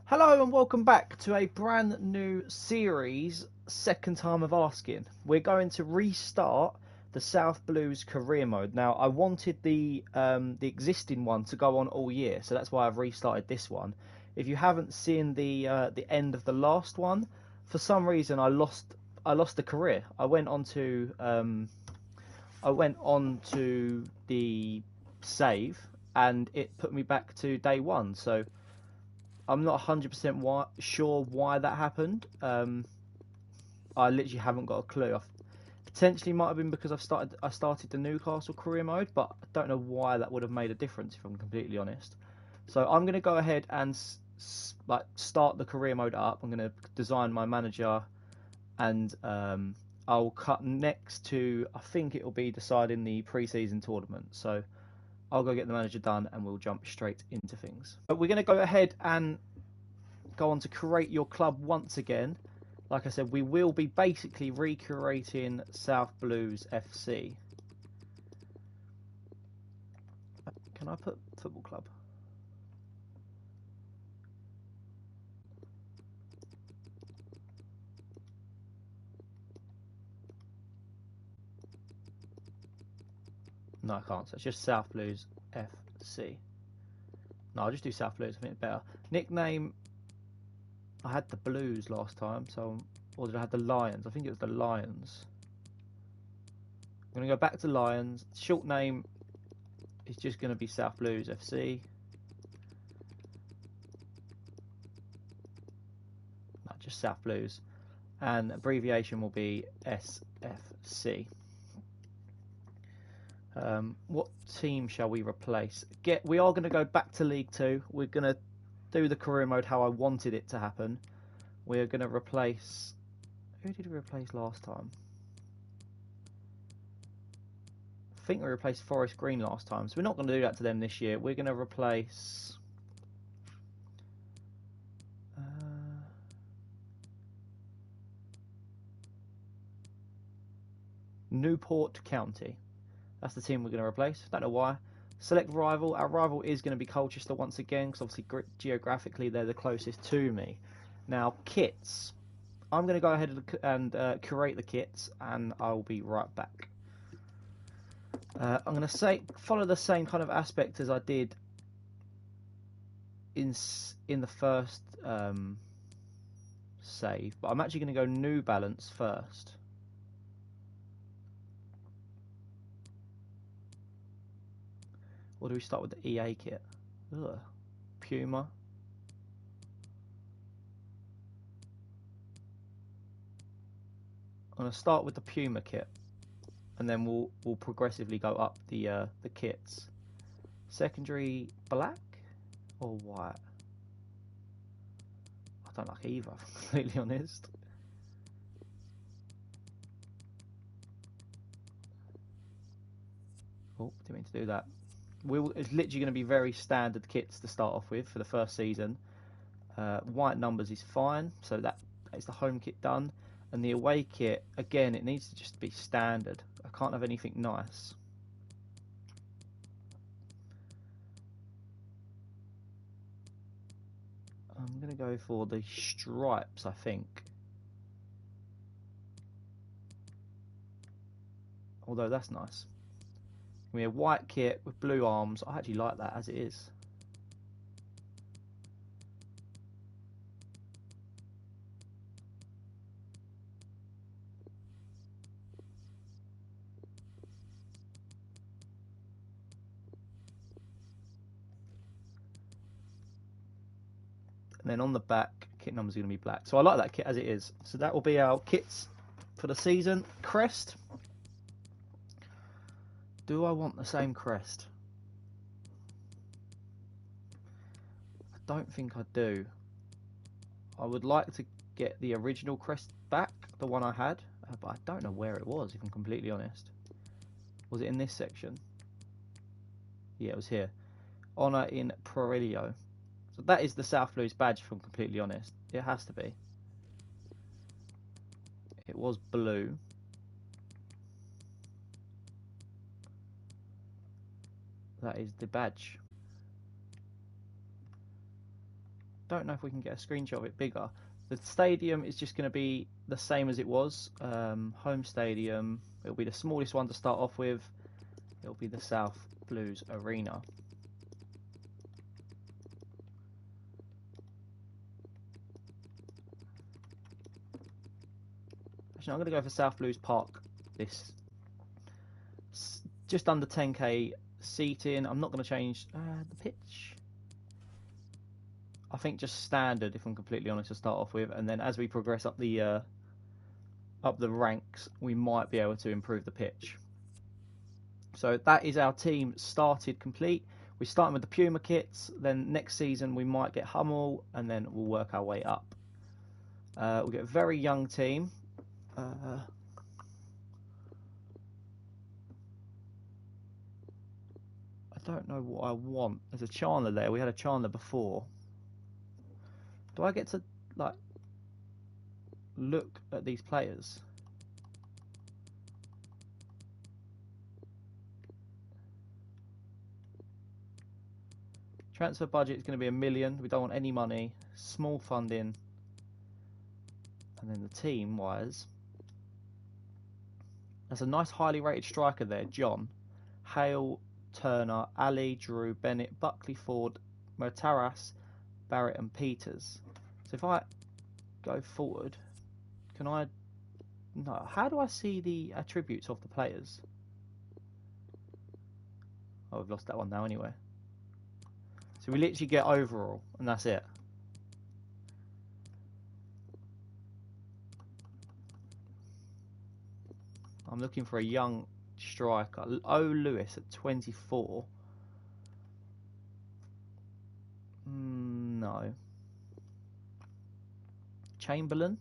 Hello and welcome back to a brand new series, second time of asking. We're going to restart the Southblues career mode. Now, I wanted the existing one to go on all year, so that's why I've restarted this one. If you haven't seen the end of the last one, for some reason I lost the career. I went on to the save and it put me back to day one. So I'm not 100% sure why that happened. I literally haven't got a clue. Potentially might have been because I started the Newcastle career mode, but I don't know why that would have made a difference if I'm completely honest. So I'm going to go ahead and start the career mode up. I'm going to design my manager, and I'll cut next to, I think it will be deciding the pre-season tournament. So I'll go get the manager done and we'll jump straight into things. But we're going to go ahead and go on to create your club once again. Like I said, we will be basically recreating Southblues FC. Can I put football club? No, I can't. So it's just Southblues FC. No, I'll just do Southblues. I think it's better. Nickname. I had the Blues last time, so or did I have the Lions? I think it was the Lions. I'm going to go back to Lions. Short name is just going to be Southblues FC. No, just Southblues. And abbreviation will be SFC. What team shall we replace? We are going to go back to League 2. We're going to do the career mode how I wanted it to happen. We're going to replace... Who did we replace last time? I think we replaced Forest Green last time, so we're not going to do that to them this year. We're going to replace... Newport County. That's the team we're going to replace. Don't know why. Select rival. Our rival is going to be Colchester once again, because obviously geographically they're the closest to me. Now, kits. I'm going to go ahead and curate the kits, and I'll be right back. I'm going to follow the same kind of aspect as I did in the first save, but I'm actually going to go New Balance first. Or do we start with the EA kit? Ugh. Puma. I'm going to start with the Puma kit, and then we'll progressively go up the kits. Secondary black or white? I don't like either, if I'm completely honest. Oh, didn't mean to do that. It's literally going to be very standard kits to start off with for the first season. White numbers is fine, so that is the home kit done. And the away kit, again, it needs to just be standard. I can't have anything nice. I'm going to go for the stripes, I think. Although that's nice. We have white kit with blue arms. I actually like that as it is. And then on the back, kit number is going to be black. So I like that kit as it is. So that will be our kits for the season. Crest. Do I want the same crest? I don't think I do. I would like to get the original crest back, the one I had, but I don't know where it was, if I'm completely honest. Was it in this section? Yeah, it was here. Honor in Prorilio. So that is the Southblues badge, if I'm completely honest. It has to be. It was blue. That is the badge. don't know if we can get a screenshot of it bigger. The stadium is just going to be the same as it was. Home stadium. It'll be the smallest one to start off with. It'll be the South Blues Arena. Actually, I'm going to go for South Blues Park. This just under 10k seating. I'm not going to change the pitch. I think just standard, if I'm completely honest, to start off with, and then as we progress up the ranks, we might be able to improve the pitch. So that is our team started complete. We're starting with the Puma kits, then next season we might get Hummel, and then we'll work our way up. We'll get a very young team. I don't know what I want. There's a Chandler there. We had a Chandler before. Do I get to like look at these players? Transfer budget is going to be $1 million. We don't want any money. Small funding. And then the team wise, there's a nice highly rated striker there. John, Hale, Turner, Ali, Drew, Bennett, Buckley, Ford, Murtaras, Barrett and Peters. So if I go forward, can I... No, how do I see the attributes of the players? Oh, we've lost that one now anyway. So we literally get overall, and that's it. I'm looking for a young striker. O. Lewis at 24. No. Chamberlain,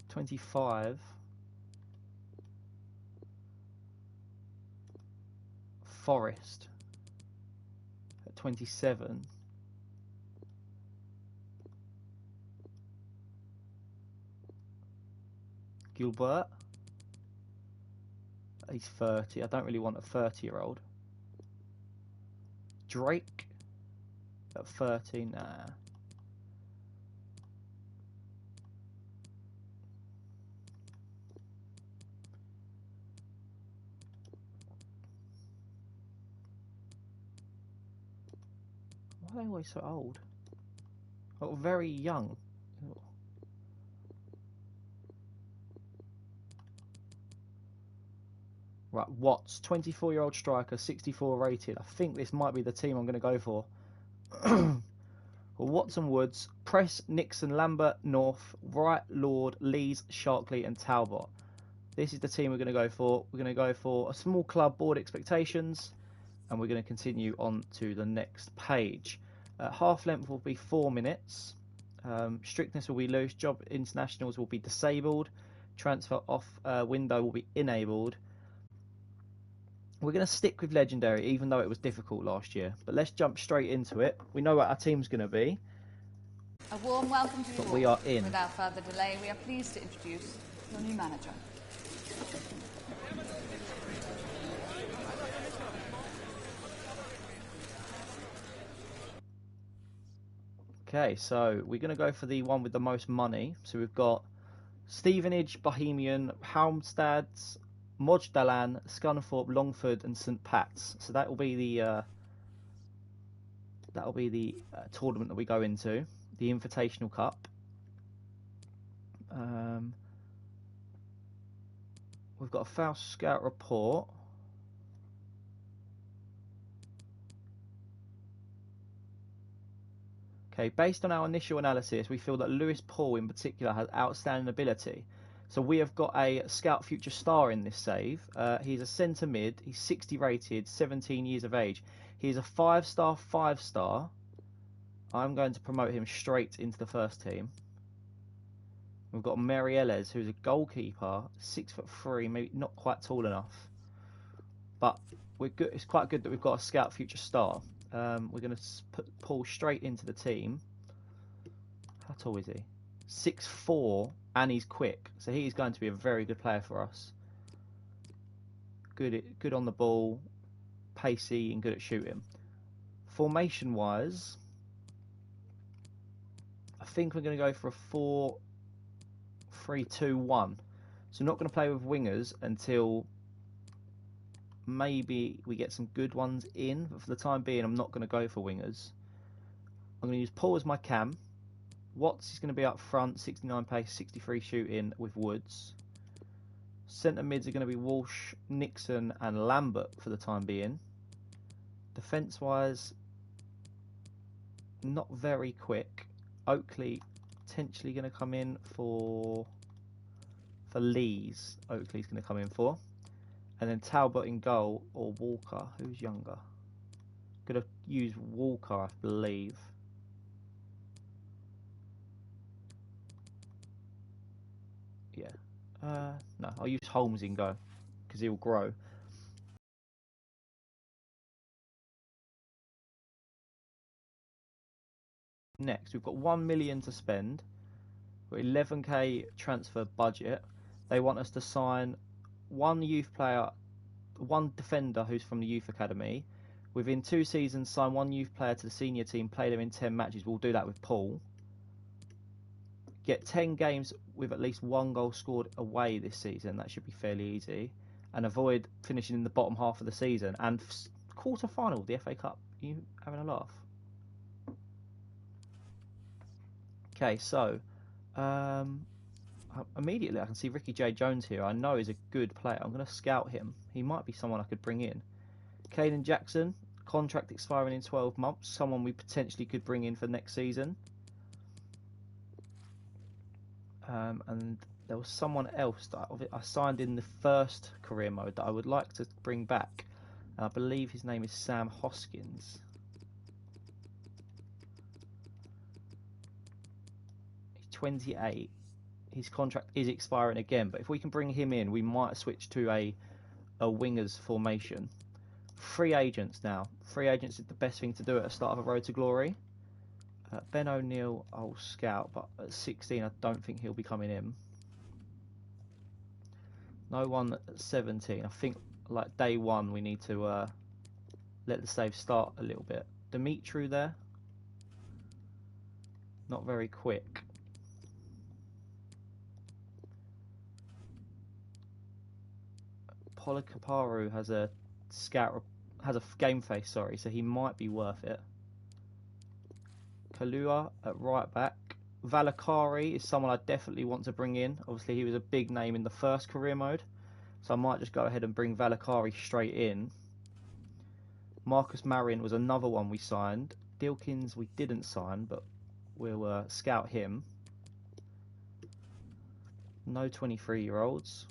25. Forrest at 27. Gilbert, he's 30. I don't really want a 30-year-old. Drake at 30. Nah. Why are they always so old? Oh, very young. Ew. Right, Watts, 24-year-old striker, 64 rated. I think this might be the team I'm going to go for. Well, Watson, Woods, Press, Nixon, Lambert, North, Wright, Lord, Lees, Sharkley and Talbot. This is the team we're going to go for. We're going to go for a small club, board expectations, and we're going to continue on to the next page. Half length will be 4 minutes. Strictness will be loose. Job internationals will be disabled. Transfer off window will be enabled. We're going to stick with legendary, even though it was difficult last year. But let's jump straight into it. We know what our team's going to be. A warm welcome to you all. We are in. Without further delay, we are pleased to introduce your new manager. Okay, so we're going to go for the one with the most money. So we've got Stevenage, Bohemian, Halmstads, Moddalan, Scunthorpe, Longford, and St Pat's. So that will be the tournament that we go into, the Invitational Cup. We've got a Faust Scout report. Okay, based on our initial analysis, we feel that Lewis Paul in particular has outstanding ability. So we have got a Scout Future Star in this save. He's a centre mid. He's 60 rated, 17 years of age. He's a 5-star, 5-star. I'm going to promote him straight into the first team. We've got Mary Ellis, who's a goalkeeper, 6'3", maybe not quite tall enough. But we're good. It's quite good that we've got a Scout Future Star. We're going to put Paul straight into the team. How tall is he? 6'4", and he's quick. So he's going to be a very good player for us. Good on the ball, pacey, and good at shooting. Formation-wise, I think we're going to go for a 4-3-2-1. So I'm not going to play with wingers until maybe we get some good ones in. But for the time being, I'm not going to go for wingers. I'm going to use Paul as my cam. Watts is going to be up front, 69 pace, 63 shooting with Woods. Centre mids are going to be Walsh, Nixon and Lambert for the time being. Defence wise, not very quick. Oakley potentially going to come in for Lees. Oakley's going to come in for. And then Talbot in goal or Walker. Who's younger? Going to use Walker, I believe. Yeah. No, I'll use Holmes in goal because he'll grow. Next, we've got 1 million to spend. We've got 11k transfer budget. They want us to sign one youth player, one defender who's from the youth academy. Within 2 seasons, sign one youth player to the senior team, play them in 10 matches. We'll do that with Paul. Get 10 games with at least 1 goal scored away this season. That should be fairly easy. And avoid finishing in the bottom half of the season. And quarter-final of the FA Cup. Are you having a laugh? Okay, so immediately I can see Ricky J. Jones here. I know he's a good player. I'm going to scout him. He might be someone I could bring in. Caden Jackson, contract expiring in 12 months. Someone we potentially could bring in for next season. And there was someone else that I signed in the first career mode that I would like to bring back. And I believe his name is Sam Hoskins. He's 28. His contract is expiring again, but if we can bring him in, we might switch to a wingers formation. Free agents now. Free agents is the best thing to do at the start of a road to glory. Ben O'Neill, I'll scout, but at 16, I don't think he'll be coming in. No one at 17. I think like day one, we need to let the save start a little bit. Dimitru there. Not very quick. Polikaparu has a game face, sorry, so he might be worth it. Kalua at right back. Valakari is someone I definitely want to bring in. Obviously, he was a big name in the first career mode, so I might just go ahead and bring Valakari straight in. Marcus Marion was another one we signed. Dilkins we didn't sign, but we'll scout him. No 23-year-olds.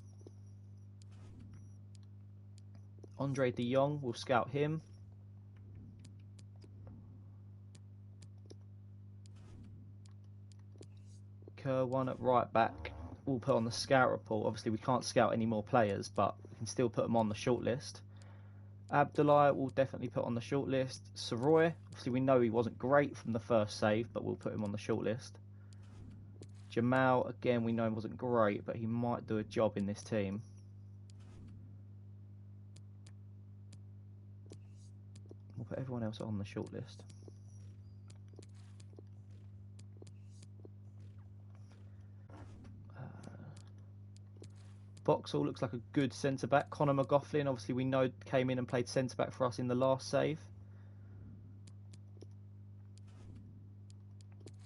Andre de Jong, we'll scout him. Kerr1 at right back, we'll put on the scout report. Obviously, we can't scout any more players, but we can still put them on the shortlist. Abdullah will definitely put on the shortlist. Soroy, obviously, we know he wasn't great from the first save, but we'll put him on the shortlist. Jamal, again, we know he wasn't great, but he might do a job in this team. We'll put everyone else on the shortlist. Boxall looks like a good centre-back. Conor McGoughlin, obviously we know, came in and played centre-back for us in the last save.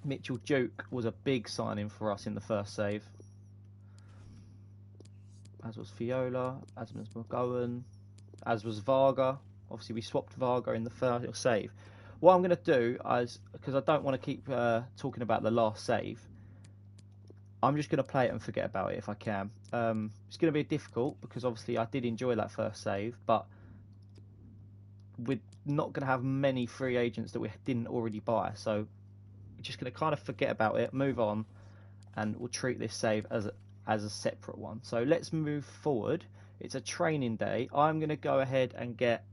Mitchell Duke was a big signing for us in the first save. As was Fiola, as was McGowan, as was Varga. Obviously we swapped Varga in the first save. What I'm going to do is, because I don't want to keep talking about the last save, I'm just going to play it and forget about it if I can. It's going to be difficult because obviously I did enjoy that first save, but we're not going to have many free agents that we didn't already buy. So we're just going to kind of forget about it, move on, and we'll treat this save as a separate one. So let's move forward. It's a training day. I'm going to go ahead and get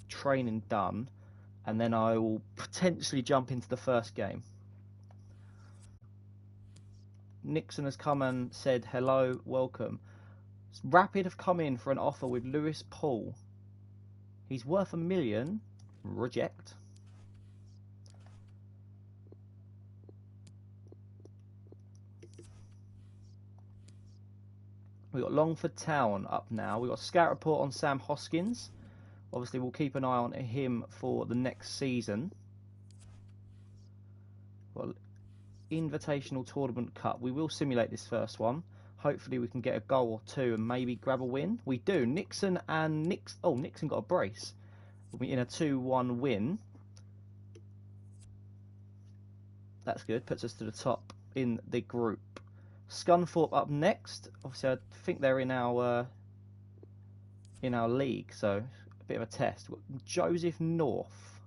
training done, and then I will potentially jump into the first game. Nixon has come and said hello, welcome. Rapid have come in for an offer with Lewis Paul. He's worth $1 million. Reject. We've got Longford Town up now. We've got a scout report on Sam Hoskins. Obviously, we'll keep an eye on him for the next season. Well, Invitational Tournament Cup. We will simulate this first one. Hopefully, we can get a goal or two and maybe grab a win. We do. Nixon got a brace. We'll be in a 2-1 win. That's good. Puts us to the top in the group. Scunthorpe up next. Obviously, I think they're in our league, so a bit of a test. We've got Joseph North.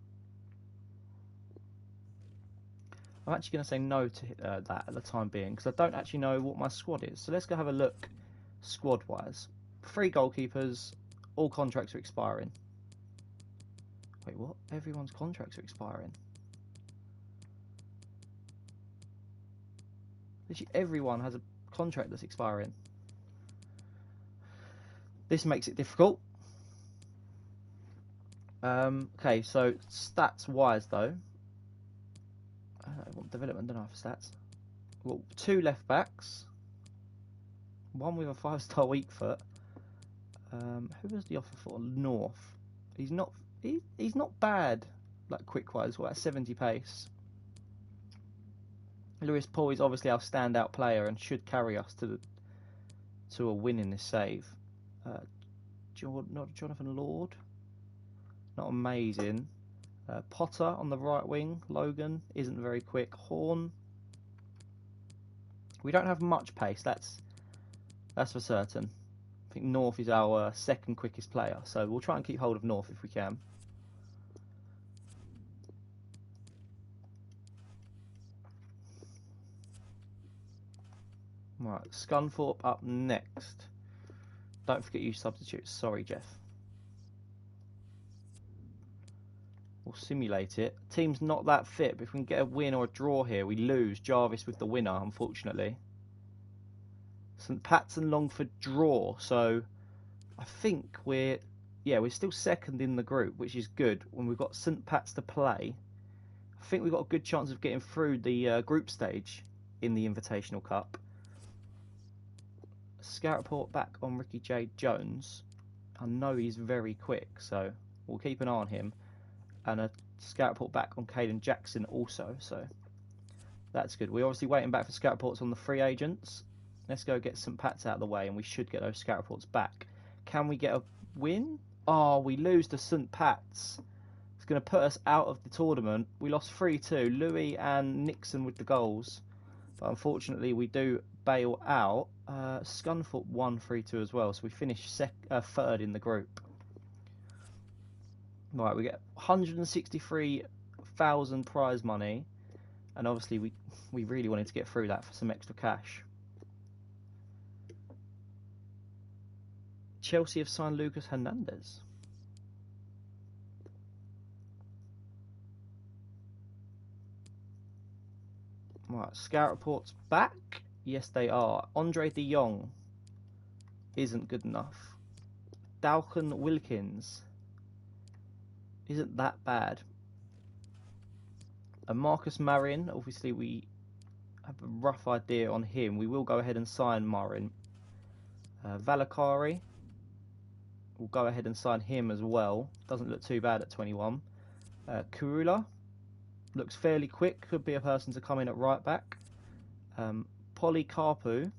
I'm actually going to say no to that at the time being because I don't actually know what my squad is. So let's go have a look squad-wise. 3 goalkeepers. All contracts are expiring. Wait, what? Everyone's contracts are expiring. Literally everyone has a contract that's expiring. This makes it difficult. Okay, so stats-wise though, I want development, don't I, for stats? Well, 2 left backs, 1 with a 5-star weak foot. Who was the offer for? North. He's not bad, like quick-wise. What, 70 pace. Lewis Paul is obviously our standout player and should carry us to a win in this save. Jonathan Lord, not amazing. Potter on the right wing. Logan isn't very quick. Horn. We don't have much pace. That's for certain. I think North is our second quickest player, so we'll try and keep hold of North if we can. Right, Scunthorpe up next. Don't forget you substitutes. Sorry, Jeff. We'll simulate it. Team's not that fit, but if we can get a win or a draw here, we lose. Jarvis with the winner, unfortunately. St Pat's and Longford draw, so I think we're still second in the group, which is good. When we've got St Pat's to play, I think we've got a good chance of getting through the group stage in the Invitational Cup. Scout report back on Ricky J. Jones. I know he's very quick, so we'll keep an eye on him. And a scout report back on Caden Jackson also, so that's good. We're obviously waiting back for scout reports on the free agents. Let's go get St Pat's out of the way, and we should get those scout reports back. Can we get a win? Oh, we lose to St Pat's. It's going to put us out of the tournament. We lost 3-2. Louis and Nixon with the goals. But unfortunately, we do bail out. Scunthorpe won 3-2 as well, so we finish third in the group. Right, we get 163,000 prize money, and obviously we really wanted to get through that for some extra cash. Chelsea have signed Lucas Hernandez. Right, scout reports back. Yes, they are. Andre de Jong isn't good enough. Dalton Wilkins isn't that bad. And Marcus Marin, obviously we have a rough idea on him. We will go ahead and sign Marin. Valakari, we'll go ahead and sign him as well. Doesn't look too bad at 21. Kurula looks fairly quick. Could be a person to come in at right back. Polycarpu,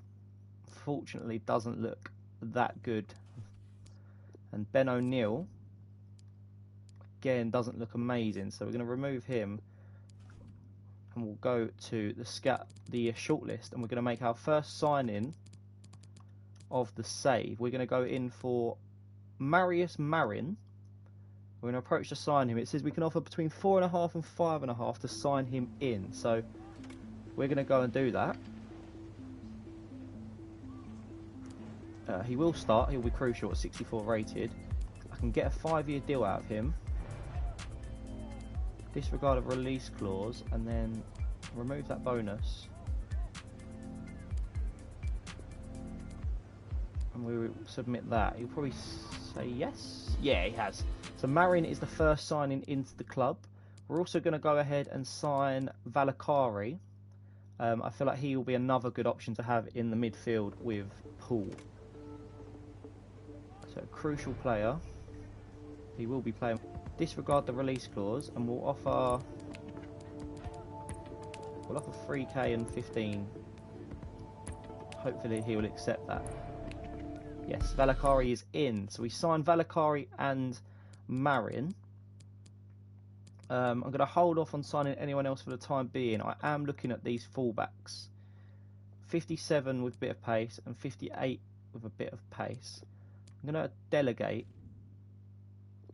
fortunately, doesn't look that good. And Ben O'Neill, again, doesn't look amazing. So we're going to remove him. And we'll go to the shortlist. And we're going to make our first sign-in of the save. We're going to go in for Marius Marin. We're going to approach to sign him. It says we can offer between 4.5 and 5.5 to sign him in. So we're going to go and do that. He will start. He'll be crucial at 64 rated. I can get a 5-year deal out of him. Disregard a release clause and then remove that bonus. And we will submit that. He'll probably say yes. Yeah, he has. So Marin is the first signing into the club. We're also going to go ahead and sign Valakari. I feel like he will be another good option to have in the midfield with Paul. So crucial player. He will be playing. Disregard the release clause, and we'll offer 3k and 15. Hopefully he will accept that. Yes, Valakari is in. So we signed Valakari and Marin. I'm going to hold off on signing anyone else for the time being. I am looking at these fullbacks. 57 with a bit of pace and 58 with a bit of pace. I'm going to delegate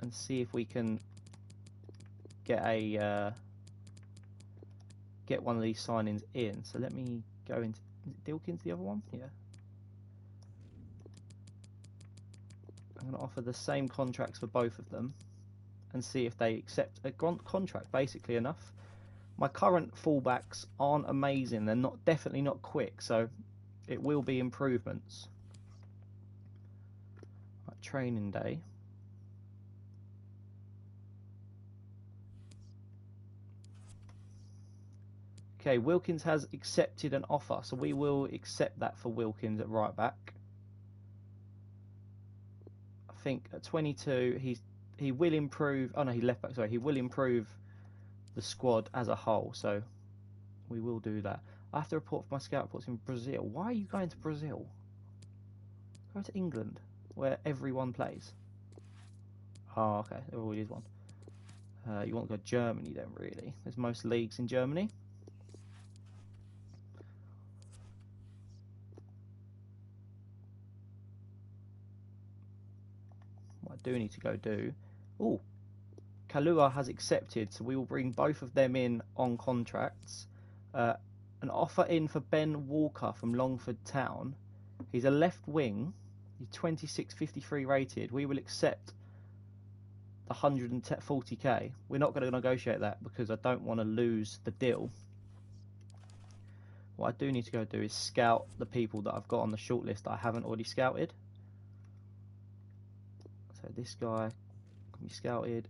and see if we can get one of these signings in. So let me go into... Is it Dilkins, the other one? Yeah. I'm going to offer the same contracts for both of them and see if they accept a contract, basically enough. My current fullbacks aren't amazing. They're definitely not quick, so it will be improvements. Right, training day. Okay, Wilkins has accepted an offer, so we will accept that for Wilkins at right back. I think at 22, he will improve. Oh no, he left back. Sorry, he will improve the squad as a whole. So we will do that. I have to report for my scout reports in Brazil. Why are you going to Brazil? Go to England, where everyone plays. Oh, okay, there already is one. You want to go to Germany then, really? There's most leagues in Germany. What I do need to go do... Oh, Kalua has accepted, so we will bring both of them in on contracts. An offer in for Ben Walker from Longford Town. He's a left wing. He's 26.53 rated. We will accept the 140k. We're not going to negotiate that because I don't want to lose the deal. What I do need to go do is scout the people that I've got on the shortlist that I haven't already scouted. So this guy can be scouted.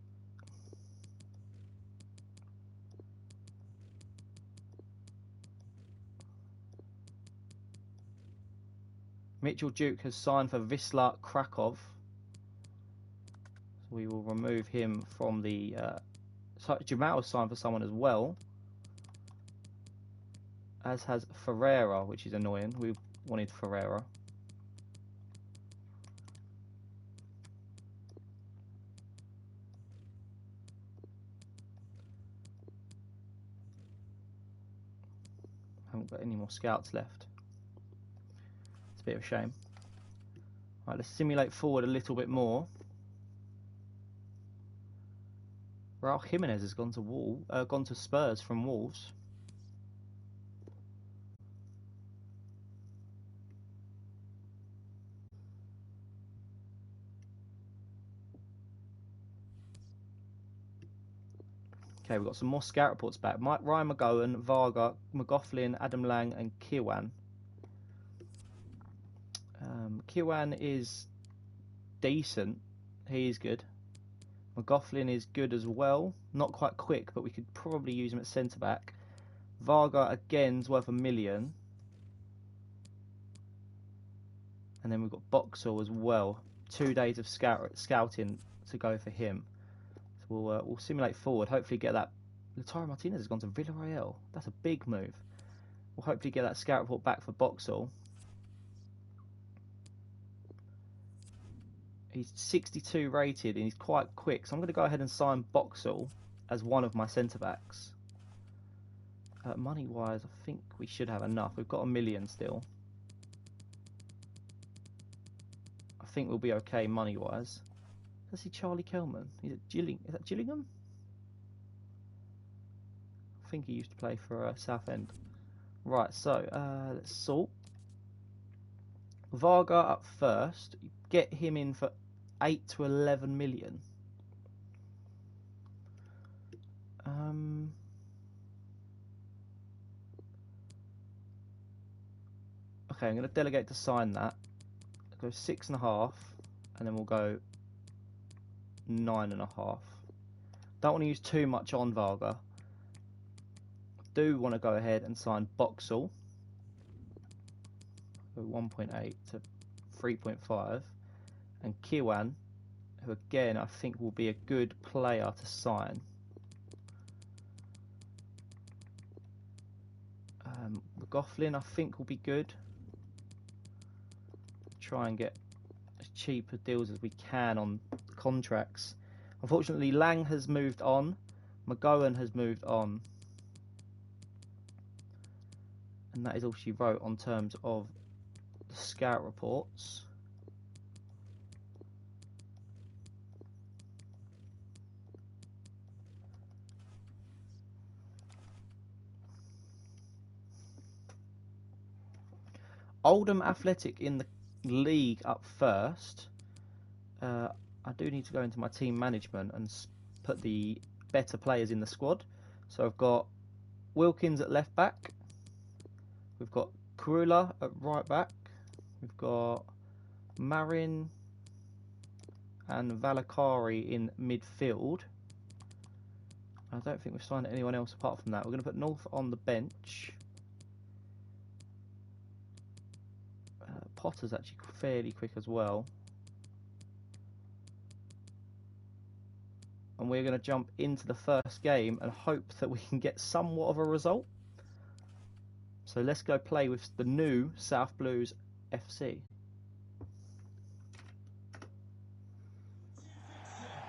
Mitchell Duke has signed for Wisla Krakow. So we will remove him from the... Jamal has signed for someone as well. As has Ferreira, which is annoying. We wanted Ferreira. Haven't got any more scouts left. It's a bit of a shame. Right, let's simulate forward a little bit more. Raul Jimenez has gone to Spurs from Wolves. Okay, we've got some more scout reports back. Ryan McGowan, Varga, McGoughlin, Adam Lang, and Kiwan. Kiwan is decent. He is good. McGoughlin is good as well. Not quite quick, but we could probably use him at centre-back. Varga, again, is worth $1 million. And then we've got Boxall as well. 2 days of scouting to go for him. So we'll simulate forward. Hopefully get that. Lautaro Martinez has gone to Villarreal. That's a big move. We'll hopefully get that scout report back for Boxall. He's 62 rated and he's quite quick. So I'm going to go ahead and sign Boxall as one of my centre-backs. Money-wise, I think we should have enough. We've got $1 million still. I think we'll be okay money-wise. Let's see Charlie Kelman. Is that Gillingham? I think he used to play for Southend. Right, so let's sort. Varga up first. Get him in for 8 to 11 million. Okay, I'm going to delegate to sign that. Go 6.5, and then we'll go 9.5. Don't want to use too much on Varga. Do want to go ahead and sign Boxall. Go 1.8 to 3.5, and Kiwan, who again I think will be a good player to sign. Gofflin I think will be good. Try and get as cheaper deals as we can on contracts. Unfortunately, Lang has moved on. McGowan has moved on. And that is all she wrote on terms of the scout reports. Oldham Athletic in the league up first. I do need to go into my team management and put the better players in the squad. So I've got Wilkins at left back. We've got Kurula at right back. We've got Marin and Valakari in midfield. I don't think we've signed anyone else apart from that. We're going to put North on the bench. Potter's actually fairly quick as well. And we're going to jump into the first game and hope that we can get somewhat of a result. So let's go play with the new Southblues FC.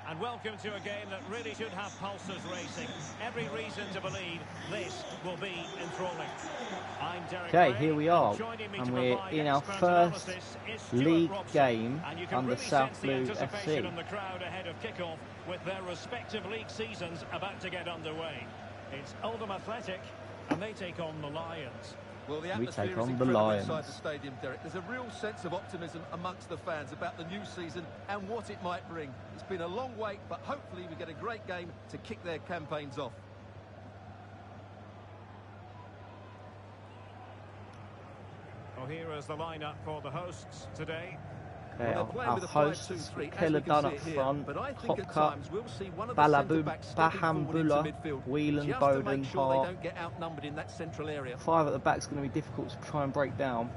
And welcome to a game that really should have pulses racing. Every reason to believe this will be enthralling. I'm Derek Okay, Ray, here we are, and we're in our first league game under Southblues FC. And the crowd ahead of kickoff with their respective league seasons about to get underway. It's Oldham Athletic, and they take on the Lions. Well, the We atmosphere take is on the incredible Lions. inside the stadium, Derek. There's a real sense of optimism amongst the fans about the new season and what it might bring. It's been a long wait, but hopefully we get a great game to kick their campaigns off. Well, here is the lineup for the hosts today. Okay, Well, they're playing our with a hosts, 5-2-3, as we Keller can Dunn see up it here, front, but I think at Hopcutt, times we'll see one of the centre-backs stepping forward into Bahambula, midfield, Whelan, just to Bowden, make sure they Hart. don't get outnumbered in that central area. 5 at the back is going to be difficult to try and break down.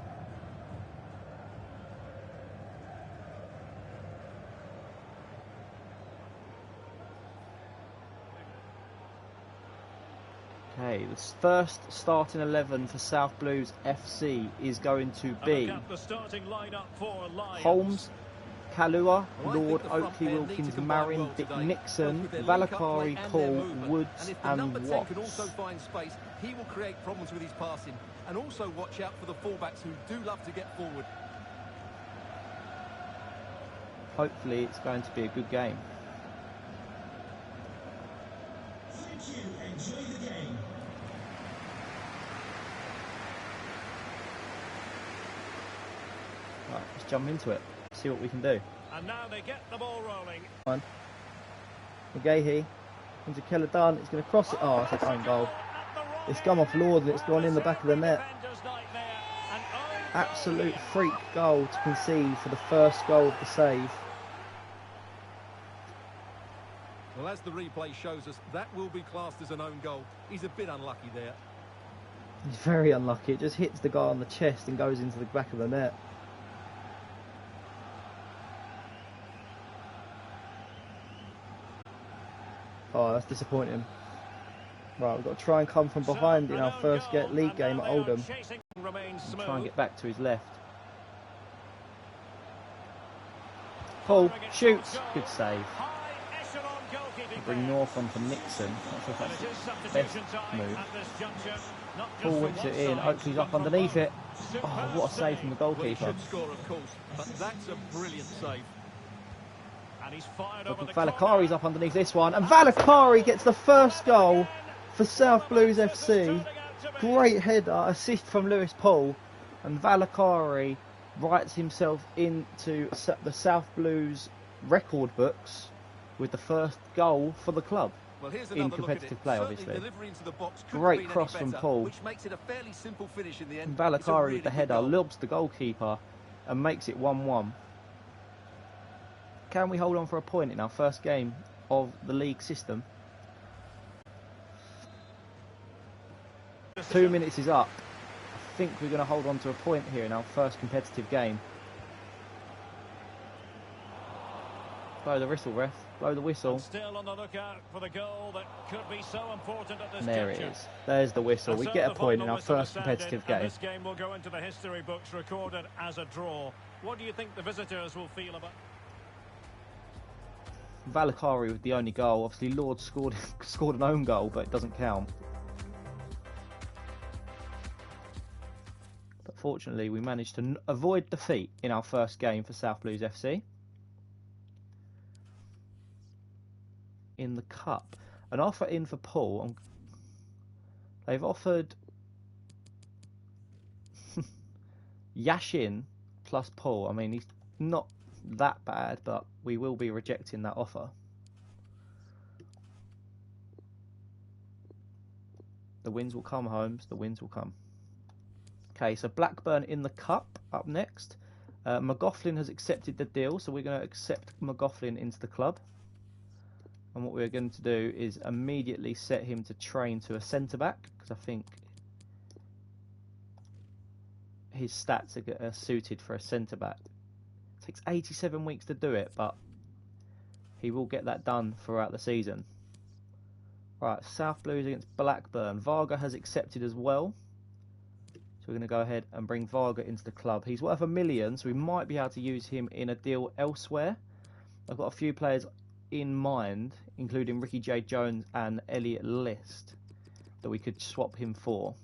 Okay, the first starting 11 for Southblues FC is going to be The starting lineup for Lions. Holmes, Kalua, Well, I Lord, think the front Oakley, pair need Wilkins, to combine Marin, well Dick today, Nixon, both with their link-up Valakari, play and Cole, their movement. Woods and if the and number 10 can also Watts. find space, he will create problems with his passing. And also watch out for the fullbacks who do love to get forward. Hopefully it's going to be a good game. Thank you. Enjoy the game. Right, let's jump into it. See what we can do. And now they get the ball rolling. One. McGahey into Keller Dunn. It's going to cross it. Oh, it's its own goal. It's come off Lord and it's gone in the back of the net. Absolute freak goal to concede for the first goal of the save. Well, as the replay shows us, that will be classed as an own goal. He's a bit unlucky there. He's very unlucky. It just hits the guy on the chest and goes into the back of the net. Oh, that's disappointing. Right, we've got to try and come from behind in our first league game at Oldham. And try and get back to his left. Paul shoots. Good save. Bring North on for Nixon. Not sure if that's the best move. Paul whips it in. Oakley's up underneath it. Oh, what a save from the Well, he goalkeeper. should score, of course, but that's a brilliant save. And he's fired Look over at the Valakari's up underneath this one. And Valakari gets the first goal for Southblues FC. Great header, assist from Lewis Paul. And Valakari writes himself into the Southblues record books with the first goal for the club. Well, here's In another competitive look at it. play, Certainly obviously. delivery into the box couldn't Great have been cross any from better, Paul. which makes it a fairly simple finish in the end. And It's a Valakari really with the good header goal. lobs the goalkeeper and makes it 1-1. Can we hold on for a point in our first game of the league system? 2 minutes is up. I think we're going to hold on to a point here in our first competitive game. Blow the whistle, ref. Blow the whistle. And still on the lookout for the goal that could be so important at this And there it juncture. is. There's the whistle. And We so get a the point in final our whistle has first sounded, competitive and game. this game will go into the history books recorded as a draw. What do you think the visitors will feel about? Valakari with the only goal. Obviously, Lord scored an own goal, but it doesn't count. But fortunately, we managed to avoid defeat in our first game for Southblues FC. In the cup, an offer in for Paul. They've offered Yashin plus Paul. I mean, he's not that bad, but we will be rejecting that offer. The wins will come, Holmes. The wins will come. Okay, so Blackburn in the cup up next. McGoughlin has accepted the deal, so we're going to accept McGoughlin into the club. And what we're going to do is immediately set him to train to a centre-back, because I think his stats are suited for a centre-back. It takes 87 weeks to do it, but he will get that done throughout the season. Right, Southblues against Blackburn. Varga has accepted as well. So we're going to go ahead and bring Varga into the club. He's worth $1 million, so we might be able to use him in a deal elsewhere. I've got a few players in mind, including Ricky J. Jones and Elliot List, that we could swap him for.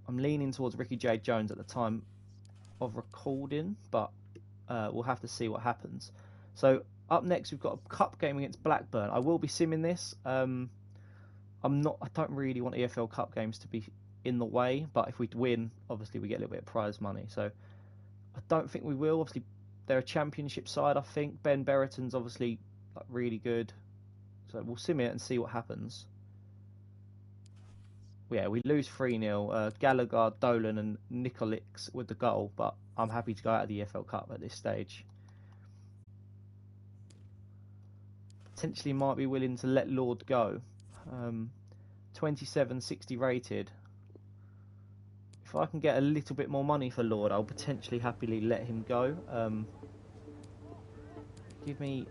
I'm leaning towards Ricky J. Jones at the time of recording, but we'll have to see what happens. So up next, we've got a cup game against Blackburn. I will be simming this. I don't really want EFL Cup games to be in the way, but if we win, obviously we get a little bit of prize money. So I don't think we will. Obviously, they're a championship side, I think. Ben Berreton's obviously really good. So we'll sim it and see what happens. Yeah, we lose 3-0. Gallagher, Dolan and Nicolix with the goal, but I'm happy to go out of the EFL Cup at this stage. Potentially might be willing to let Lord go. 27.60 rated. If I can get a little bit more money for Lord, I'll potentially happily let him go. Give me...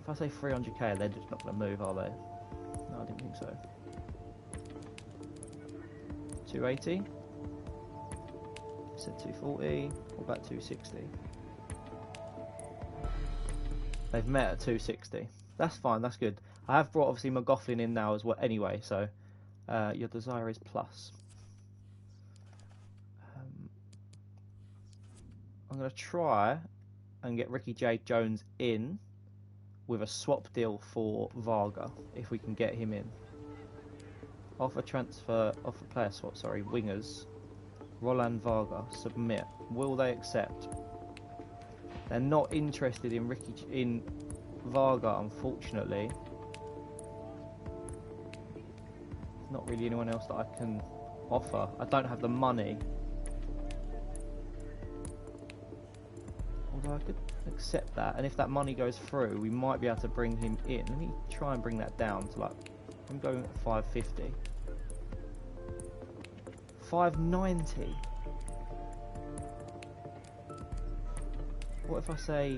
If I say 300k, they're just not going to move, are they? No, I didn't think so. 280. Said 240. What about 260? They've met at 260. That's fine, that's good. I have brought obviously McGoughlin in now as well anyway, so your desire is plus. I'm going to try and get Ricky J. Jones in with a swap deal for Varga, if we can get him in. Offer player swap, sorry, wingers. Roland Varga, submit. Will they accept? They're not interested in Varga, unfortunately. Not really anyone else that I can offer. I don't have the money. Although I could accept that, and if that money goes through, we might be able to bring him in. Let me try and bring that down to I'm going at 550. 590. What if I say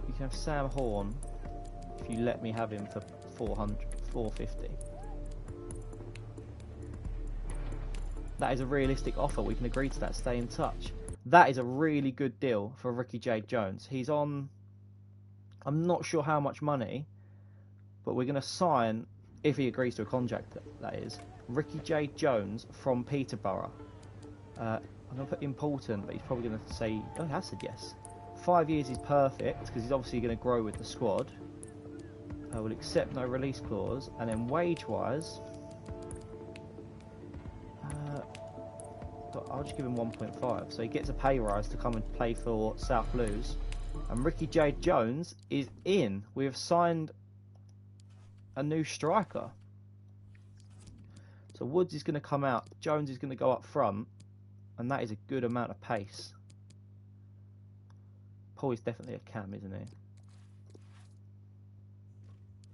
you can have Sam Horn if you let me have him for 450? That is a realistic offer. We can agree to that. Stay in touch. That is a really good deal for Ricky J. Jones. He's on, I'm not sure how much money, but we're going to sign, if he agrees to a contract, that is, Ricky J. Jones from Peterborough. I'm going to put important, but he's probably going to say, oh, he has said yes. 5 years is perfect, because he's obviously going to grow with the squad. We'll accept no release clause, and then wage-wise, I'll just give him 1.5, so he gets a pay rise to come and play for Southblues. And Ricky J. Jones is in. We have signed a new striker. So Woods is going to come out, Jones is going to go up front, and that is a good amount of pace. Paul is definitely a cam, isn't he?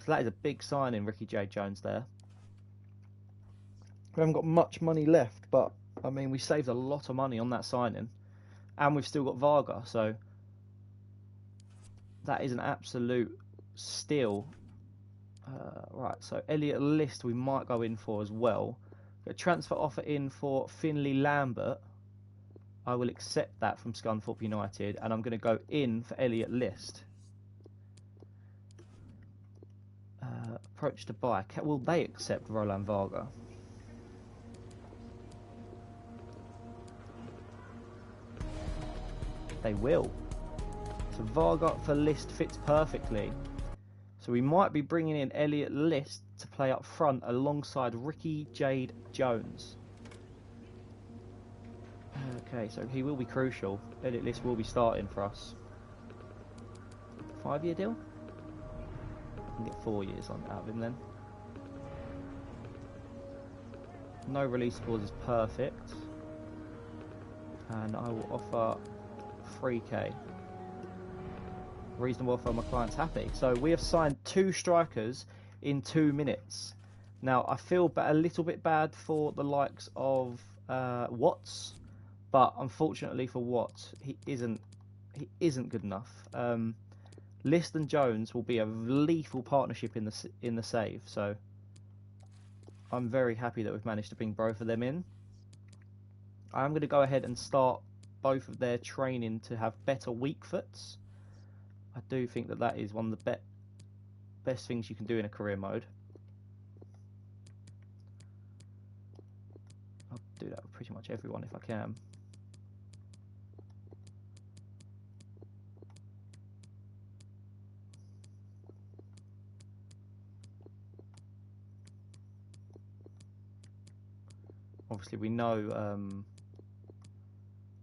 So that is a big sign in Ricky J. Jones there. We haven't got much money left, but I mean, we saved a lot of money on that signing, and we've still got Varga, so that is an absolute steal. Right, so Elliot List we might go in for as well. A transfer offer in for Finley Lambert. I will accept that from Scunthorpe United, and I'm going to go in for Elliot List. Approach to buy. Will they accept Roland Varga? They will. So Varga for List fits perfectly. So we might be bringing in Elliot List to play up front alongside Ricky Jade Jones. Okay, so he will be crucial. Elliot List will be starting for us. 5-year deal? I can get 4 years out of him then. No release clause is perfect. And I will offer 3k. Reasonable offer, my client's happy. So we have signed 2 strikers in 2 minutes. Now I feel a little bit bad for the likes of Watts, but unfortunately for Watts, he isn't good enough. List and Jones will be a lethal partnership in the save. So I'm very happy that we've managed to bring both of them in. I'm going to go ahead and start both of their training to have better weak foots. I do think that is one of the best things you can do in a career mode. I'll do that with pretty much everyone if I can. Obviously we know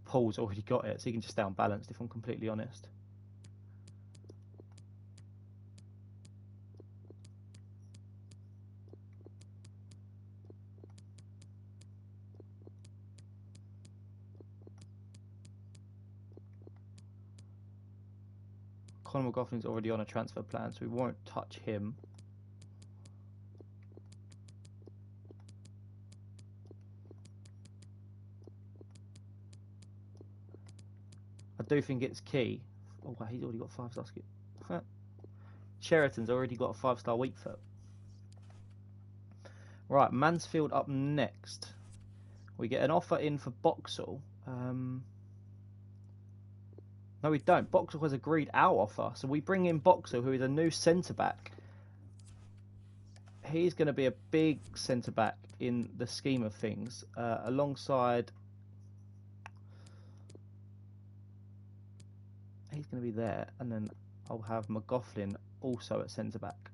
Paul's already got it, so he can just stay unbalanced if I'm completely honest. Conor McLaughlin's already on a transfer plan, so we won't touch him. I do think it's key. Oh, wow, he's already got 5-star skill. Sheraton's already got a 5-star weak foot. Right, Mansfield up next. We get an offer in for Boxall. No, we don't. Boxall has agreed our offer, so we bring in Boxall, who is a new centre-back. He's going to be a big centre-back in the scheme of things, alongside... He's going to be there, and then I'll have McLaughlin also at centre-back.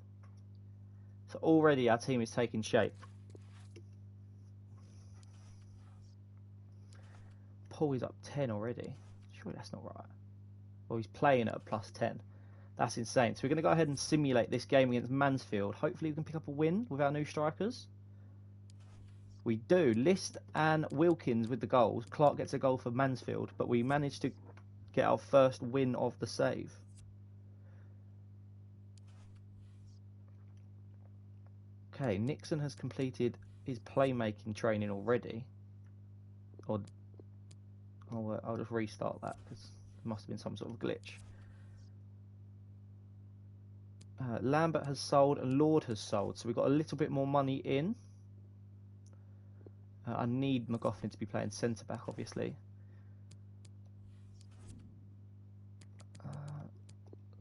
So already our team is taking shape. Paul is up 10 already. Surely that's not right. Well, he's playing at a +10. That's insane. So we're going to go ahead and simulate this game against Mansfield. Hopefully we can pick up a win with our new strikers. We do. List and Wilkins with the goals. Clark gets a goal for Mansfield, but we managed to get our first win of the save. Okay, Nixon has completed his playmaking training already. Or I'll just restart that because there must have been some sort of glitch. Lambert has sold and Lord has sold, so we've got a little bit more money in. I need McLaughlin to be playing centre back, obviously.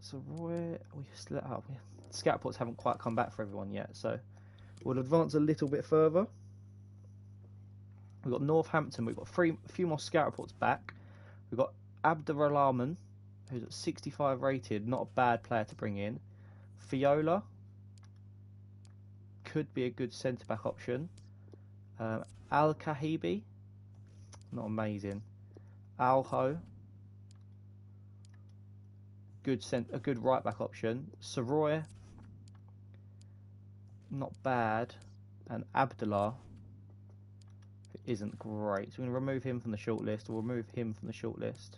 So we still scout reports haven't quite come back for everyone yet, so we'll advance a little bit further. We've got Northampton. We've got a few more scout reports back. We've got Abdurrahman, who's at 65 rated, not a bad player to bring in. Fiola could be a good centre back option. Al Kahibi, not amazing. Alho, a good right back option. Soroy, not bad, and Abdullah isn't great. So we're going to remove him from the shortlist. We'll remove him from the shortlist,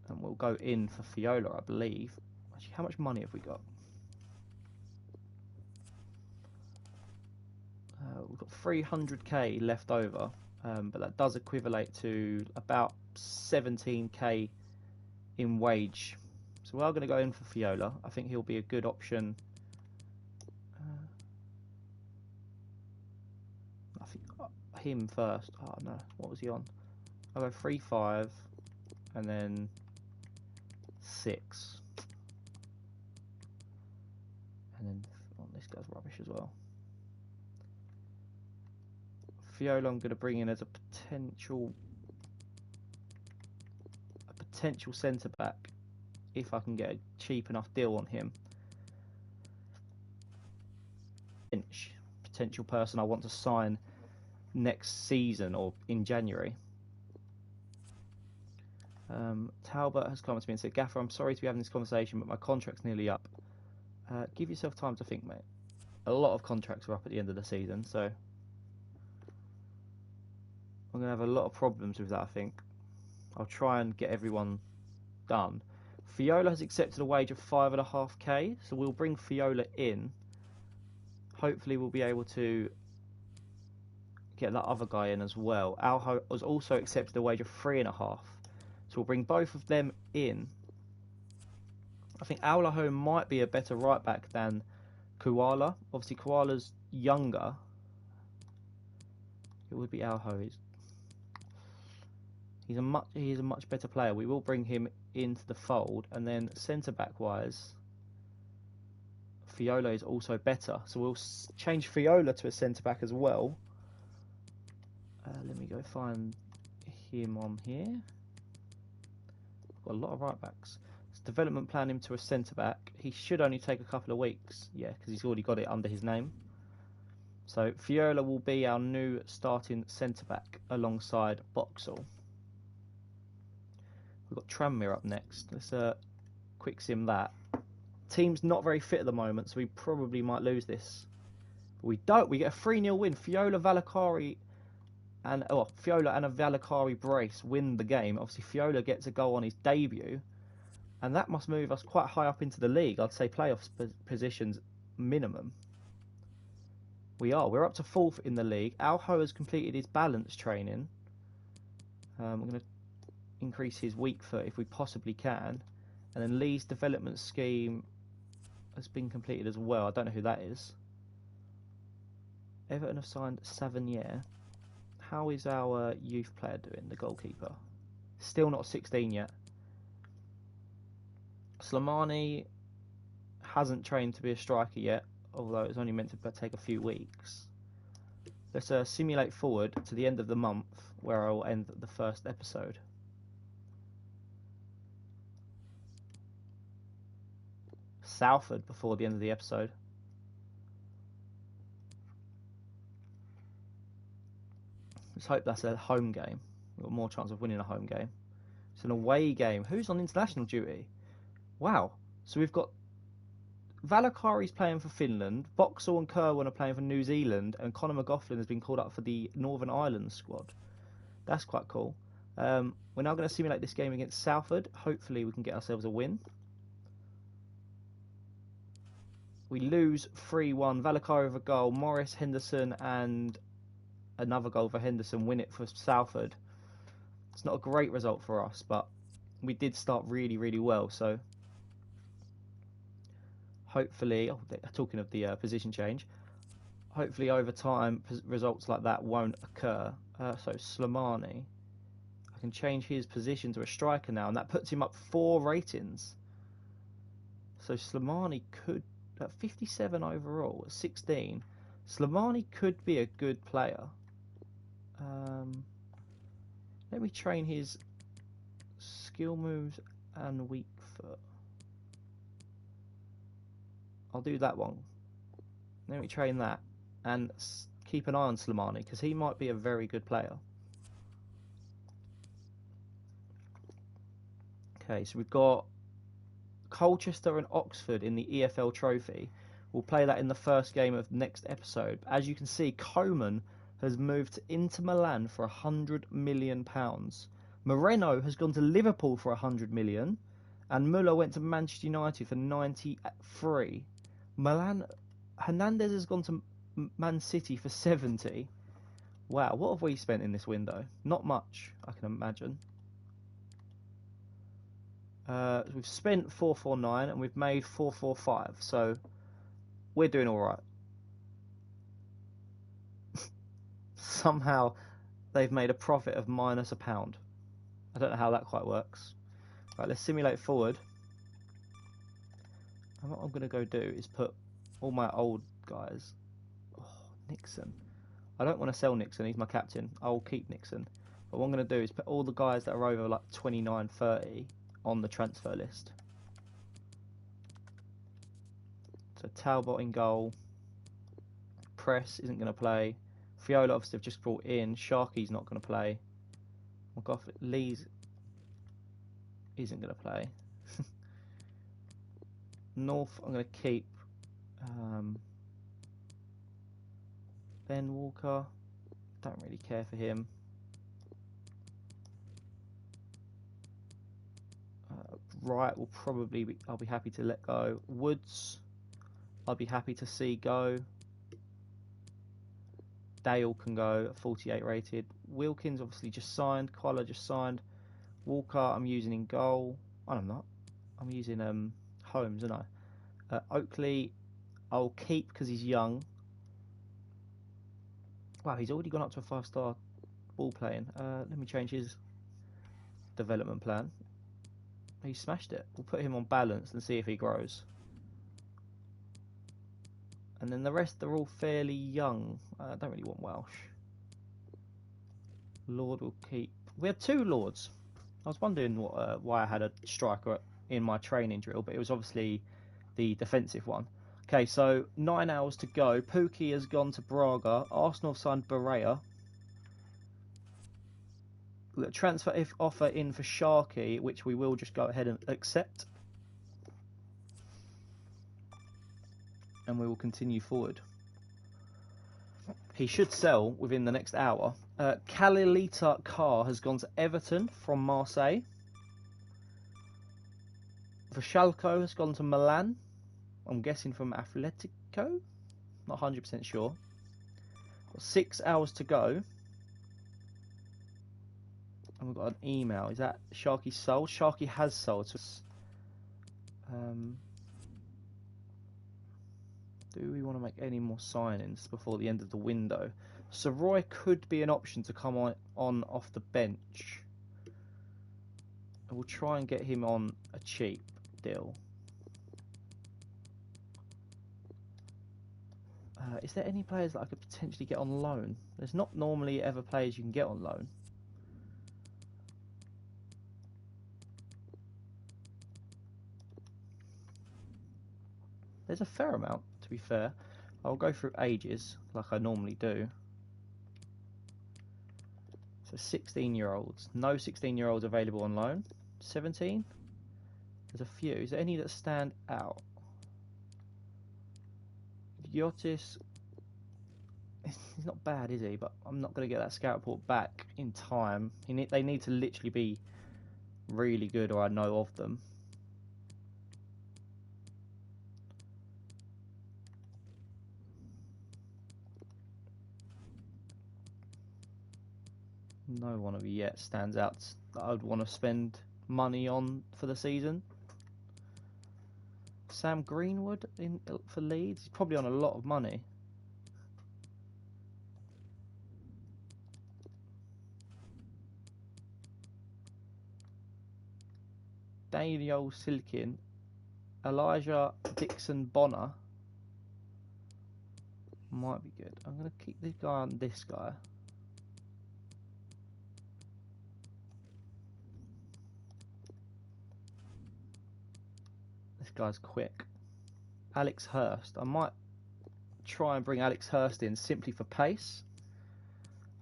and we'll go in for Fiola, I believe. Actually, how much money have we got? we've got 300k left over, but that does equivalent to about 17k in wage. So we are going to go in for Fiola. I think he'll be a good option. I think him first. Oh no, what was he on? I'll go 3-5 and then 6. And then this guy's rubbish as well. Fiola I'm going to bring in as a potential centre back if I can get a cheap enough deal on him. Potential person I want to sign next season or in January. Talbot has come to me and said, Gaffer, I'm sorry to be having this conversation, but my contract's nearly up. Give yourself time to think, mate. A lot of contracts are up at the end of the season, so I'm going to have a lot of problems with that, I think. I'll try and get everyone done. Fiola has accepted a wage of 5.5k, so we'll bring Fiola in. Hopefully we'll be able to get that other guy in as well. Alho has also accepted a wage of 3.5, so we'll bring both of them in. I think Aulaho might be a better right back than Koala. Obviously Koala's younger. It would be Alho. He's a much better player. We will bring him into the fold, and then centre back wise, Fiola is also better. So we'll change Fiola to a centre back as well. Let me go find him on here. I've got a lot of right backs. Let's development plan him to a centre back. He should only take a couple of weeks. Yeah, because he's already got it under his name. So Fiola will be our new starting centre back alongside Boxall. We've got Tranmere up next. Let's quick sim that. Team's not very fit at the moment, so we probably might lose this. But we don't. We get a 3-0 win. Fiola and a Valakari brace win the game. Obviously, Fiola gets a goal on his debut, and that must move us quite high up into the league. I'd say playoff positions minimum. We're up to 4th in the league. Alho has completed his balance training. We're going to increase his weak foot if we possibly can. And then Lee's development scheme has been completed as well. I don't know who that is. Everton have signed Savigny. How is our youth player doing, the goalkeeper? Still not 16 yet. Slimani hasn't trained to be a striker yet, although it's only meant to take a few weeks. Let's simulate forward to the end of the month, where I will end the first episode. Salford before the end of the episode. Let's hope that's a home game. We've got more chance of winning a home game. It's an away game. Who's on international duty? Wow. So we've got Valakari's playing for Finland, Boxall and Kerwin are playing for New Zealand, and Conor McGoughlin has been called up for the Northern Ireland squad. That's quite cool. We're now going to simulate this game against Salford. Hopefully we can get ourselves a win. We lose 3-1. Valakari with a goal. Morris, Henderson and another goal for Henderson win it for Salford. It's not a great result for us, but we did start really, really well. So hopefully, talking of the position change, hopefully over time results like that won't occur. So Slimani, I can change his position to a striker now, and that puts him up 4 ratings. So Slimani could, at 57 overall, at 16, Slimani could be a good player. Let me train his skill moves and weak foot. I'll do that one. Let me train that and keep an eye on Slimani, because he might be a very good player. Okay, so we've got Colchester and Oxford in the EFL Trophy. We'll play that in the first game of the next episode. As you can see, Coman has moved to Inter Milan for £100 million. Moreno has gone to Liverpool for £100 million, and Muller went to Manchester United for 93. Hernandez has gone to Man City for 70. Wow, what have we spent in this window? Not much, I can imagine. We've spent 449 and we've made 445, so we're doing all right. Somehow they've made a profit of minus £1. I don't know how that quite works. Right, let's simulate forward. And what I'm going to go do is put all my old guys. Oh, Nixon. I don't want to sell Nixon, he's my captain. I'll keep Nixon. But what I'm going to do is put all the guys that are over like 29, 30 on the transfer list. So Talbot in goal. Press isn't going to play. Fiola obviously have just brought in. Sharky's not going to play. McGough Lee's isn't going to play. North I'm going to keep. Ben Walker. Don't really care for him. Wright will probably be, I'll be happy to let go. Woods, I'll be happy to see go. Dale can go at 48 rated. Wilkins obviously just signed. Collar just signed. Walker I'm using in goal. I'm not. I'm using Holmes, aren't I? Oakley I'll keep because he's young. Wow, he's already gone up to a 5-star ball playing. Let me change his development plan. He smashed it. We'll put him on balance and see if he grows. And then the rest are all fairly young. I don't really want Welsh. Lord will keep. We had 2 Lords. I was wondering why I had a striker in my training drill, but it was obviously the defensive one. Okay, so 9 hours to go. Pookie has gone to Braga. Arsenal have signed Berea. Transfer if offer in for Sharky, which we will just go ahead and accept. And we will continue forward. He should sell within the next hour. Kalilita Carr has gone to Everton from Marseille. Vashalko has gone to Milan. I'm guessing from Atletico. Not 100% sure. Got 6 hours to go. And we've got an email. Is that Sharky sold? Sharky has sold. So do we want to make any more signings before the end of the window? Soroy could be an option to come on off the bench. We'll try and get him on a cheap deal. Is there any players that I could potentially get on loan? There's not normally ever players you can get on loan. There's a fair amount, to be fair. I'll go through ages, like I normally do. So 16-year-olds. No 16-year-olds available on loan. 17? There's a few. Is there any that stand out? Yotis. He's not bad, is he? But I'm not going to get that scout report back in time. They need to literally be really good, or I know of them. No one of you yet stands out that I would want to spend money on for the season. Sam Greenwood for Leeds. He's probably on a lot of money. Daniel Silkin. Elijah Dixon Bonner. Might be good. I'm going to keep this guy on this guy. This guy's quick. Alex Hurst. I might try and bring Alex Hurst in simply for pace.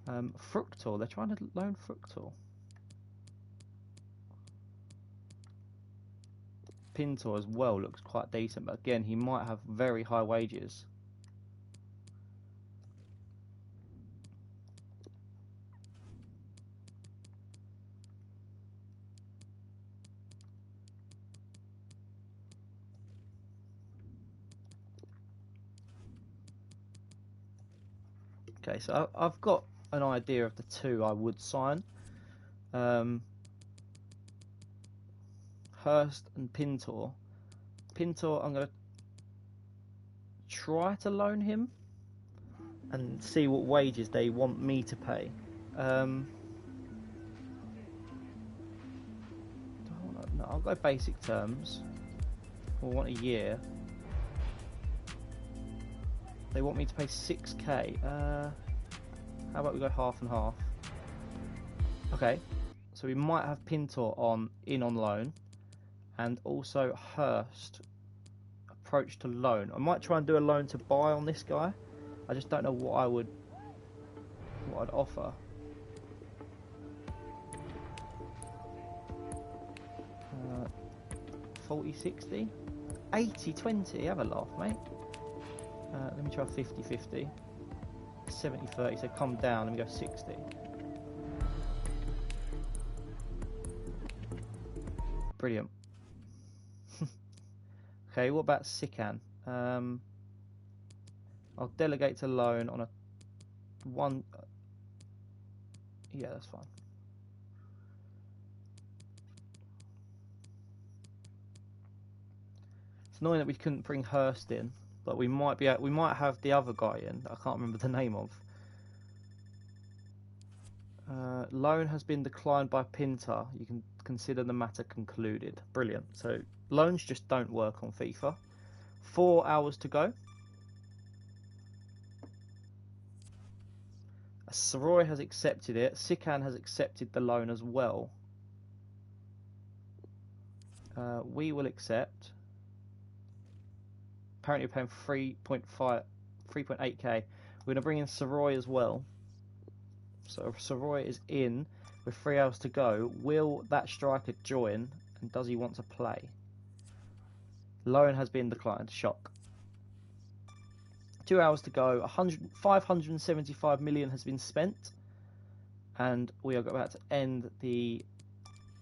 Fructor. They're trying to loan Fructor. Pintor as well looks quite decent, but again, he might have very high wages. Okay, so I've got an idea of the two I would sign. Hurst and Pintor. Pintor, I'm going to try to loan him and see what wages they want me to pay. No, I'll go basic terms. We'll want a year. They want me to pay 6k. How about we go half and half? Okay, so we might have Pintor in on loan, and also Hurst approach to loan. I might try and do a loan to buy on this guy. I just don't know what I'd offer. 40-60, 80-20. Have a laugh, mate. Let me try 50-50, 70-30. So come down. Let me go 60. Brilliant. Okay, what about Sikan? I'll delegate to loan on a one. Yeah, that's fine. It's annoying that we couldn't bring Hurst in, but we might have the other guy in that I can't remember the name of. Loan has been declined by Pinter. You can consider the matter concluded. Brilliant. So loans just don't work on FIFA. 4 hours to go. Soroy has accepted it. Sikan has accepted the loan as well. We will accept. Apparently we're paying 3.8k. We're going to bring in Soroy as well. So Soroy is in with 3 hours to go. Will that striker join? And does he want to play? Loan has been declined. Shock. 2 hours to go. 575 million has been spent. And we are about to end the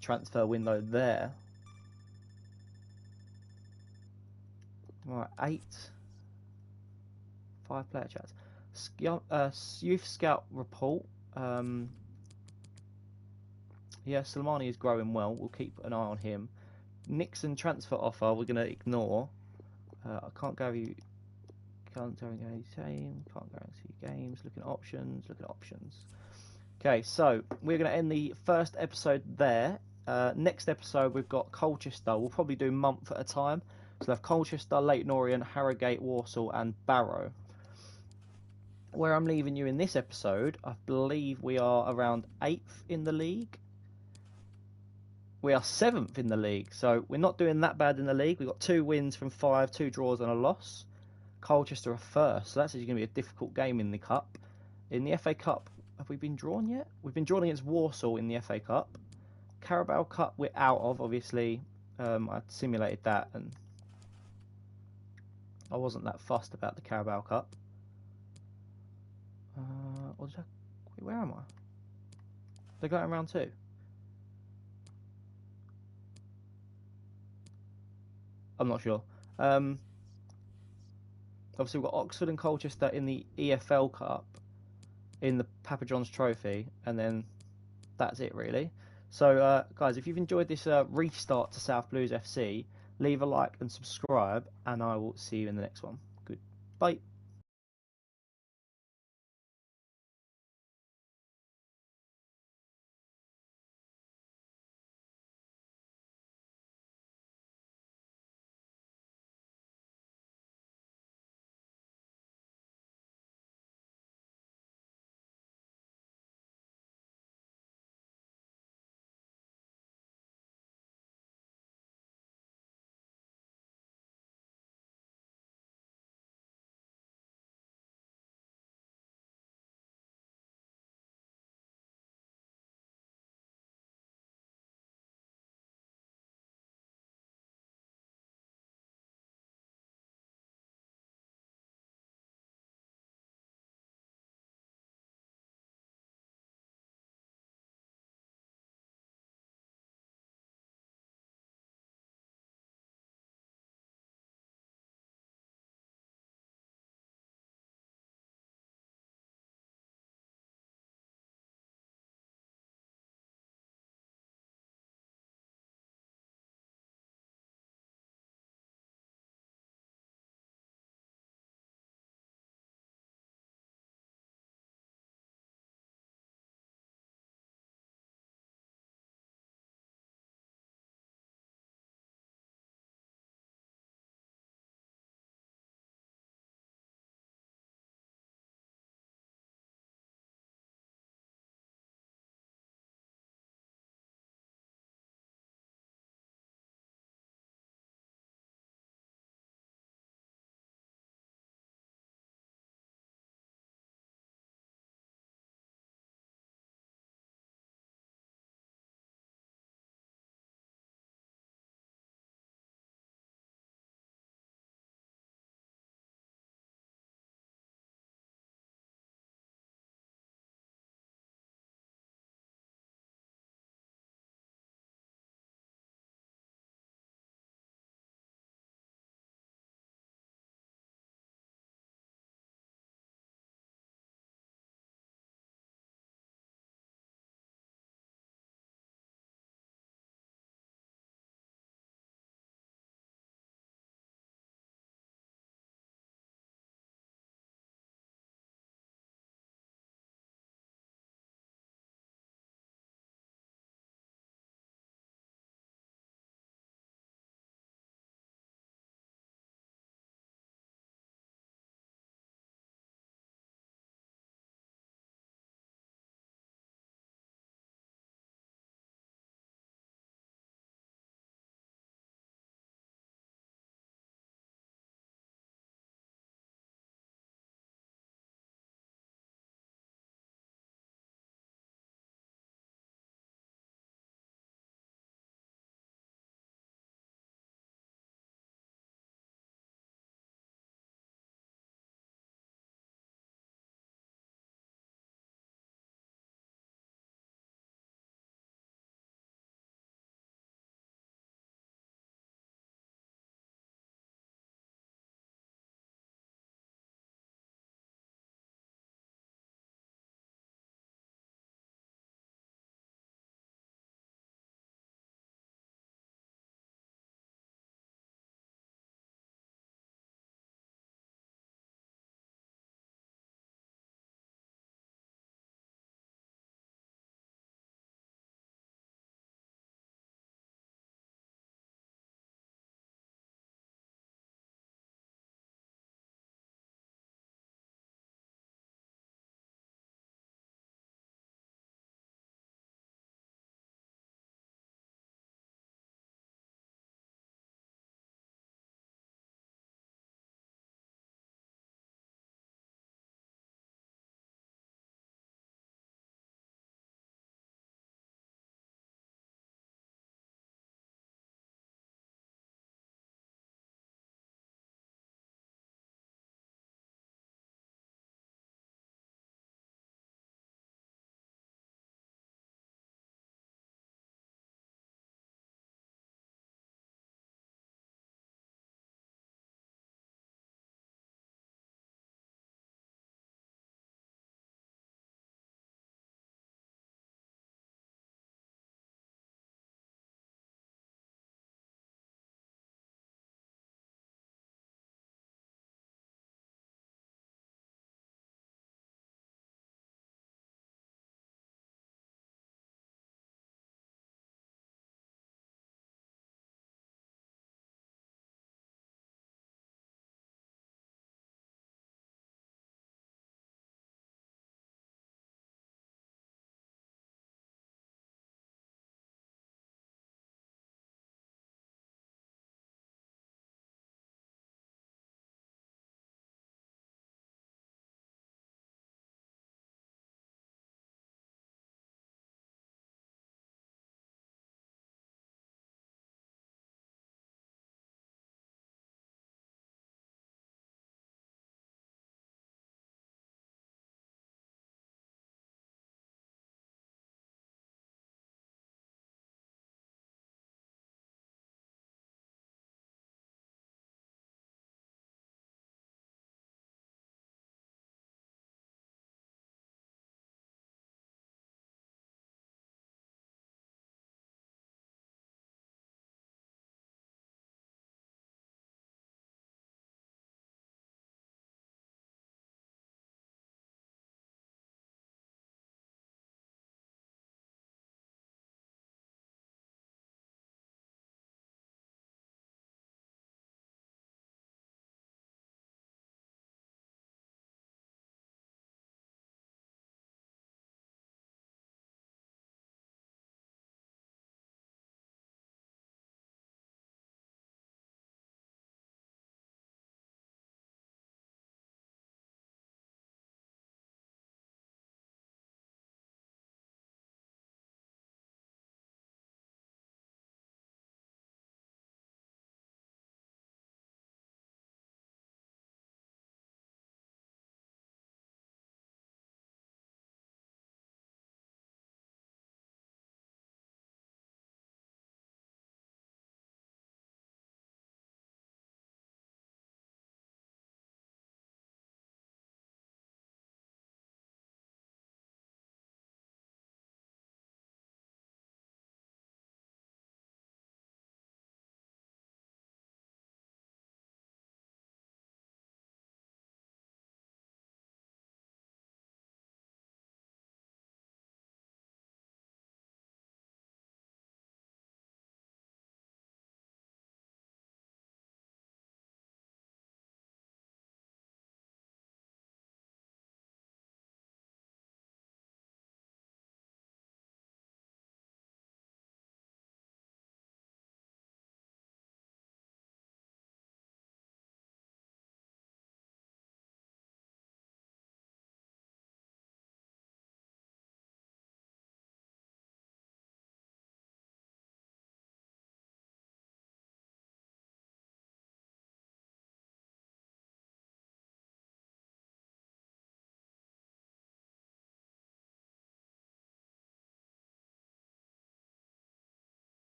transfer window there. Right, 5 player chats. Youth Scout report. Yeah, Soleimani is growing well. We'll keep an eye on him. Nixon transfer offer we're going to ignore. I can't guarantee games. Looking at options. Okay, so we're going to end the first episode there. Next episode we've got Colchester. We'll probably do a month at a time. So we'll have Colchester, Leyton Orient, Harrogate, Walsall and Barrow. Where I'm leaving you in this episode, I believe we are around 8th in the league. We are 7th in the league, so we're not doing that bad in the league. We've got 2 wins from 5, 2 draws and a loss. Colchester are first, so that's actually going to be a difficult game in the Cup. In the FA Cup, have we been drawn yet? We've been drawn against Walsall in the FA Cup. Carabao Cup we're out of, obviously. I simulated that, and I wasn't that fussed about the Carabao Cup. Where am I? They're going round 2. I'm not sure. Obviously, we've got Oxford and Colchester in the EFL Cup, in the Papa John's Trophy, and then that's it, really. So, guys, if you've enjoyed this restart to Southblues FC, leave a like and subscribe, and I will see you in the next one. Goodbye.